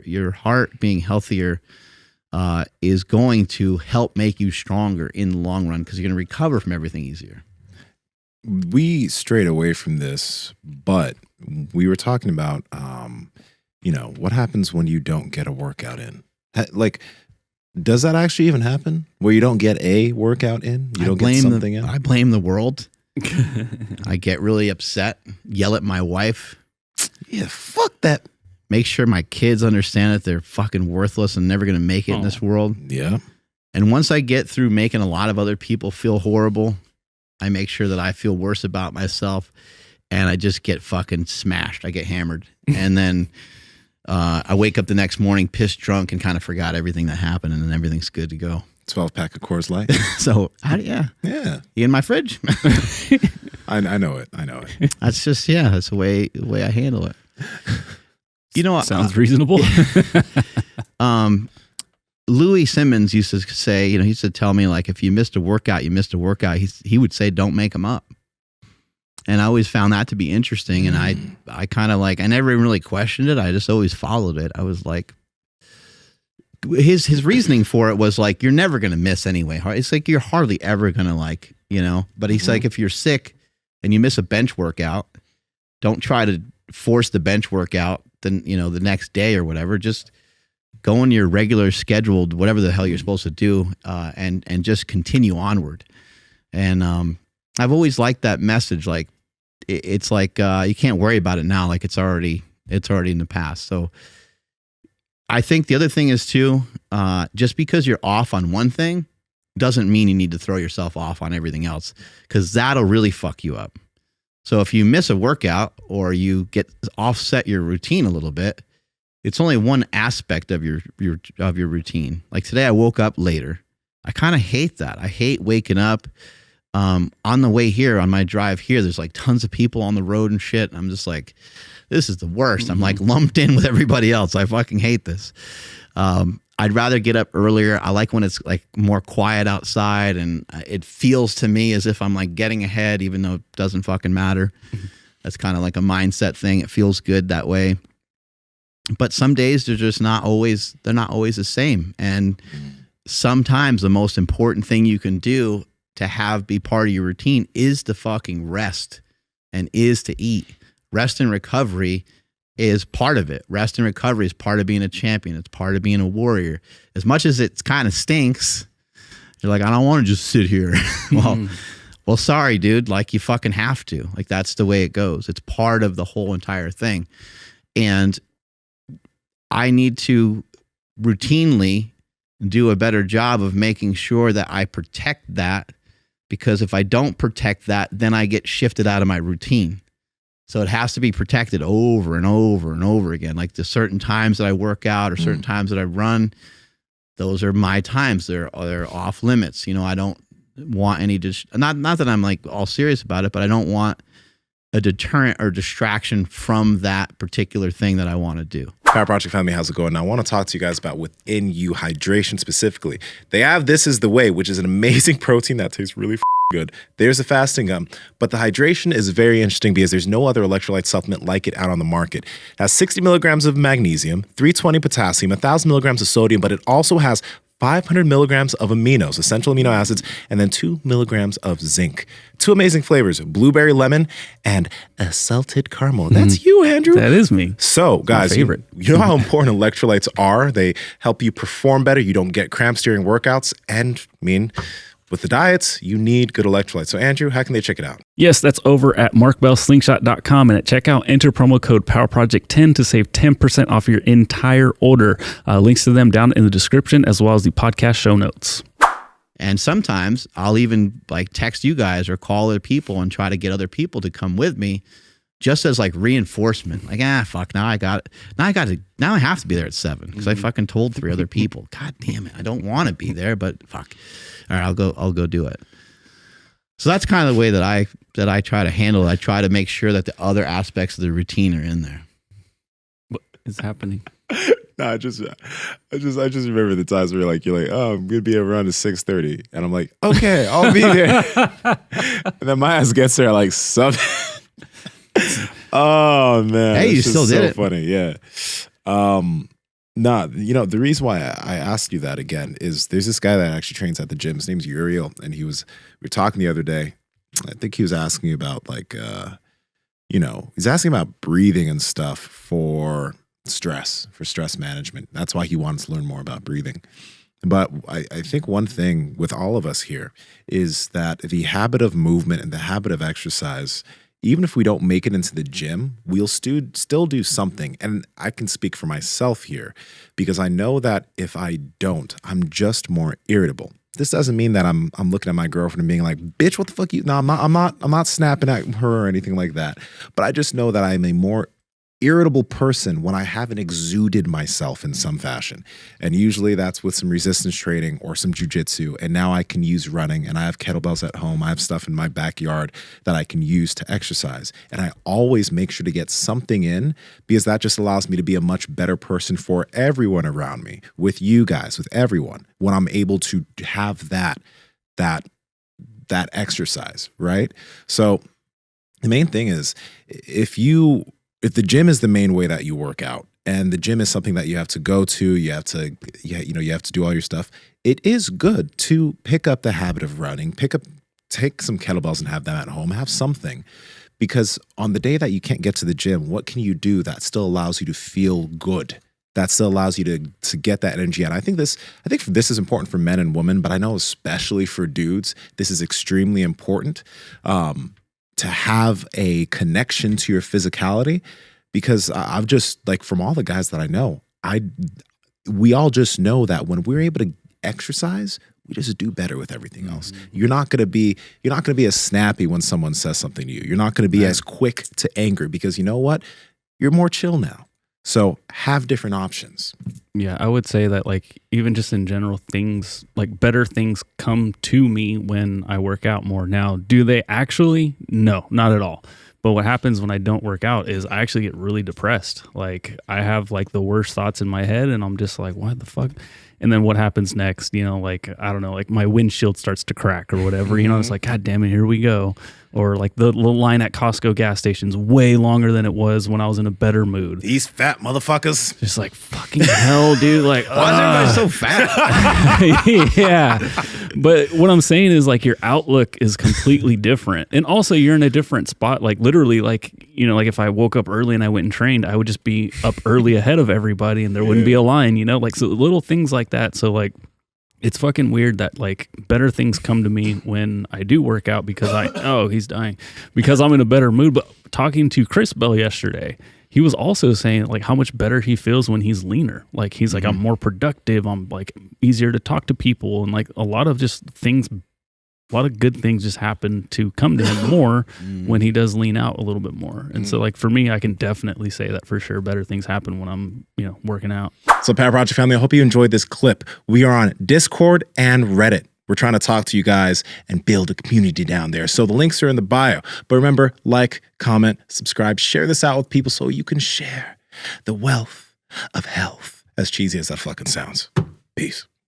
your heart being healthier is going to help make you stronger in the long run because you're going to recover from everything easier. We strayed away from this, but we were talking about, what happens when you don't get a workout in? Like, does that actually even happen? Where you don't get a workout in? You don't get something in? I blame the world. I get really upset, yell at my wife. Yeah, fuck that. Make sure my kids understand that they're fucking worthless and never going to make it in this world. Yeah. And once I get through making a lot of other people feel horrible, I make sure that I feel worse about myself and I just get fucking smashed. I get hammered. And then I wake up the next morning pissed drunk and kind of forgot everything that happened and then everything's good to go. 12-pack of Coors Light. So, yeah. You in my fridge? I know it. That's just, that's the way I handle it. Sounds reasonable. Louis Simmons used to say, he used to tell me, like, if you missed a workout, you missed a workout. He would say, don't make them up. And I always found that to be interesting. And I kind of I never even really questioned it. I just always followed it. I was like, his reasoning for it was like, you're never going to miss anyway. It's like, you're hardly ever going to but he's like, if you're sick and you miss a bench workout, don't try to force the bench workout then, the next day or whatever. Just go on your regular scheduled, whatever the hell you're supposed to do, and just continue onward. And I've always liked that message. Like, it's like, you can't worry about it now. Like, it's already in the past. So I think the other thing is too, just because you're off on one thing doesn't mean you need to throw yourself off on everything else, because that'll really fuck you up. So if you miss a workout or you get offset your routine a little bit, it's only one aspect of your routine. Like today, I woke up later. I kind of hate that. I hate waking up. On the way here, on my drive here, there's like tons of people on the road and shit. And I'm just like, this is the worst. I'm like lumped in with everybody else. I fucking hate this. I'd rather get up earlier. I like when it's like more quiet outside and it feels to me as if I'm like getting ahead, even though it doesn't fucking matter. That's kind of like a mindset thing. It feels good that way. But some days they're not always the same. And sometimes the most important thing you can do to be part of your routine is to fucking rest and is to eat. Rest and recovery is part of it. Rest and recovery is part of being a champion. It's part of being a warrior. As much as it kind of stinks, you're like, I don't want to just sit here. Well, sorry, dude. Like, you fucking have to. Like, that's the way it goes. It's part of the whole entire thing. And I need to routinely do a better job of making sure that I protect that, because if I don't protect that, then I get shifted out of my routine. So it has to be protected over and over and over again. Like the certain times that I work out or certain times that I run, those are my times. They're off limits. I don't want any, not that I'm like all serious about it, but I don't want a deterrent or distraction from that particular thing that I want to do. Power Project family, how's it going? Now, I want to talk to you guys about Within You hydration specifically. They have This Is The Way, which is an amazing protein that tastes really good. There's a fasting gum, but the hydration is very interesting because there's no other electrolyte supplement like it out on the market. It has 60 milligrams of magnesium, 320 potassium, 1,000 milligrams of sodium, but it also has 500 milligrams of aminos, essential amino acids, and then 2 milligrams of zinc. 2 amazing flavors, blueberry lemon and a salted caramel. That's you, Andrew. That is me. So, guys, you know how important electrolytes are? They help you perform better. You don't get cramps during workouts. And, with the diets, you need good electrolytes. So, Andrew, how can they check it out? Yes, that's over at markbellslingshot.com. And at checkout, enter promo code PowerProject10 to save 10% off your entire order. Links to them down in the description, as well as the podcast show notes. And sometimes I'll even like text you guys or call other people and try to get other people to come with me, just as like reinforcement. Like, fuck, now I have to be there at 7 because I fucking told 3 other people. God damn it. I don't want to be there, but fuck. All right, I'll go do it. So that's kind of the way that I try to handle it. I try to make sure that the other aspects of the routine are in there. What is happening? No, I just remember the times where you're like, oh, I'm gonna be around at 6:30, and I'm like, okay, I'll be there. And then my ass gets there at like 7. Oh man, hey, you still did it. Funny, yeah. Nah, the reason why I asked you that again is there's this guy that actually trains at the gym. His name's Uriel, and we were talking the other day. I think he was asking about he's asking about breathing and stuff for stress management. That's why he wants to learn more about breathing. But I think one thing with all of us here is that the habit of movement and the habit of exercise, even if we don't make it into the gym, we'll still do something. And I can speak for myself here because I know that if I don't, I'm just more irritable. This doesn't mean that I'm looking at my girlfriend and being like, bitch, what the fuck you? No, I'm not snapping at her or anything like that. But I just know that I'm a more irritable person when I haven't exuded myself in some fashion. And usually that's with some resistance training or some jujitsu. And now I can use running, and I have kettlebells at home. I have stuff in my backyard that I can use to exercise. And I always make sure to get something in because that just allows me to be a much better person for everyone around me, with you guys, with everyone, when I'm able to have that exercise, right? So the main thing is if the gym is the main way that you work out, and the gym is something that you have to go to, you have to do all your stuff, it is good to pick up the habit of running, take some kettlebells and have them at home, have something. Because on the day that you can't get to the gym, what can you do that still allows you to feel good? That still allows you to get that energy out. I think this is important for men and women, but I know especially for dudes, this is extremely important. To have a connection to your physicality, because I've just from all the guys that I know, we all just know that when we're able to exercise, we just do better with everything else. You're not gonna be as snappy when someone says something to you. You're not gonna be as quick to anger because you know what? You're more chill now. So have different options. Yeah, I would say that even just in general, things better things come to me when I work out more. Now, do they actually? No, not at all. But what happens when I don't work out is I actually get really depressed. I have the worst thoughts in my head, and I'm just like, what the fuck? And then what happens next? I don't know, my windshield starts to crack or whatever. It's like, God damn it, here we go. Or the line at Costco gas station's way longer than it was when I was in a better mood. These fat motherfuckers. Just fucking hell, dude. Why is everybody so fat? Yeah. But what I'm saying is your outlook is completely different. And also you're in a different spot. Literally, if I woke up early and I went and trained, I would just be up early ahead of everybody and there wouldn't be a line, so little things like that. So it's fucking weird that better things come to me when I do work out because he's dying, because I'm in a better mood. But talking to Chris Bell yesterday, he was also saying how much better he feels when he's leaner. He's I'm more productive. I'm easier to talk to people, and a lot of good things just happen to come to him more when he does lean out a little bit more. And so for me, I can definitely say that for sure. Better things happen when I'm, working out. So Power Project family, I hope you enjoyed this clip. We are on Discord and Reddit. We're trying to talk to you guys and build a community down there. So the links are in the bio. But remember, comment, subscribe, share this out with people so you can share the wealth of health. As cheesy as that fucking sounds. Peace.